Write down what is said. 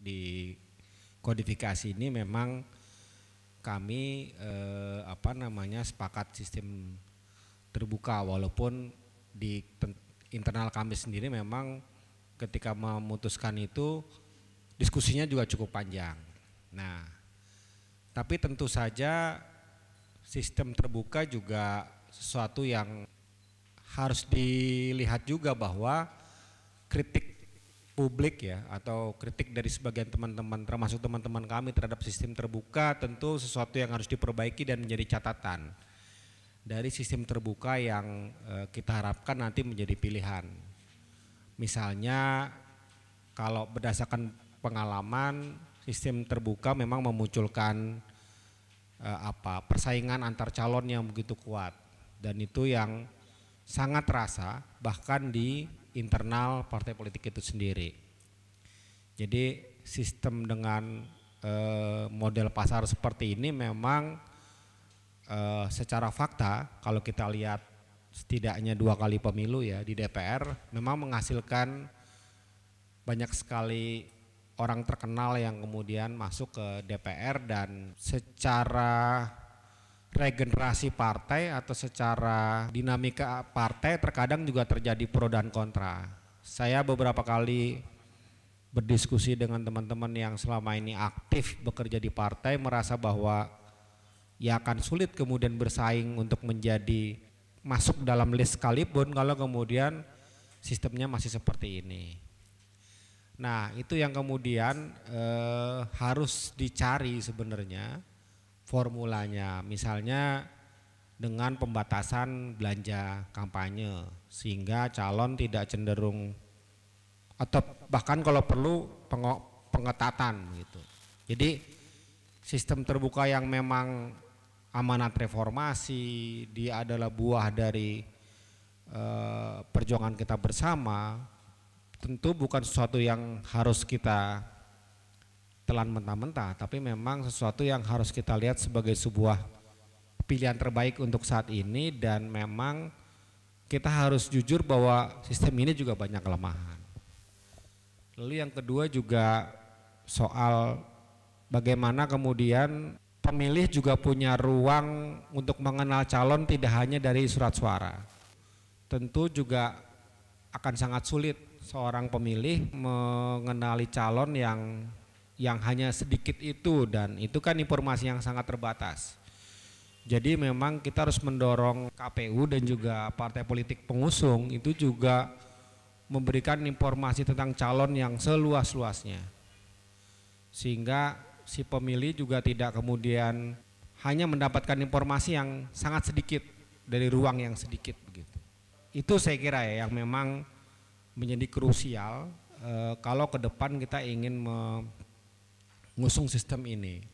di kodifikasi ini memang kami sepakat sistem terbuka, walaupun di internal kami sendiri memang ketika memutuskan itu diskusinya juga cukup panjang. Nah, tapi tentu saja sistem terbuka juga sesuatu yang harus dilihat juga, bahwa kritik publik ya, atau kritik dari sebagian teman-teman termasuk teman-teman kami terhadap sistem terbuka tentu sesuatu yang harus diperbaiki dan menjadi catatan dari sistem terbuka yang kita harapkan nanti menjadi pilihan. Misalnya kalau berdasarkan pengalaman, sistem terbuka memang memunculkan persaingan antar calon yang begitu kuat, dan itu yang sangat terasa bahkan di internal partai politik itu sendiri. Jadi sistem dengan model pasar seperti ini memang secara fakta kalau kita lihat setidaknya 2 kali pemilu ya di DPR, memang menghasilkan banyak sekali orang terkenal yang kemudian masuk ke DPR, dan secara regenerasi partai atau secara dinamika partai terkadang juga terjadi pro dan kontra. Saya beberapa kali berdiskusi dengan teman-teman yang selama ini aktif bekerja di partai, merasa bahwa ya akan sulit kemudian bersaing untuk menjadi masuk dalam list sekalipun kalau kemudian sistemnya masih seperti ini. Nah, itu yang kemudian harus dicari sebenarnya formulanya, misalnya dengan pembatasan belanja kampanye sehingga calon tidak cenderung, atau bahkan kalau perlu pengetatan gitu. Jadi sistem terbuka yang memang amanat reformasi, dia adalah buah dari perjuangan kita bersama, tentu bukan sesuatu yang harus kita telan mentah-mentah, tapi memang sesuatu yang harus kita lihat sebagai sebuah pilihan terbaik untuk saat ini, dan memang kita harus jujur bahwa sistem ini juga banyak kelemahan. Lalu yang kedua juga soal bagaimana kemudian pemilih juga punya ruang untuk mengenal calon tidak hanya dari surat suara. Tentu juga akan sangat sulit seorang pemilih mengenali calon yang hanya sedikit itu, dan itu kan informasi yang sangat terbatas. Jadi memang kita harus mendorong KPU dan juga partai politik pengusung itu juga memberikan informasi tentang calon yang seluas-luasnya, sehingga si pemilih juga tidak kemudian hanya mendapatkan informasi yang sangat sedikit dari ruang yang sedikit begitu. Itu saya kira ya yang memang menjadi krusial kalau ke depan kita ingin mengusung sistem ini.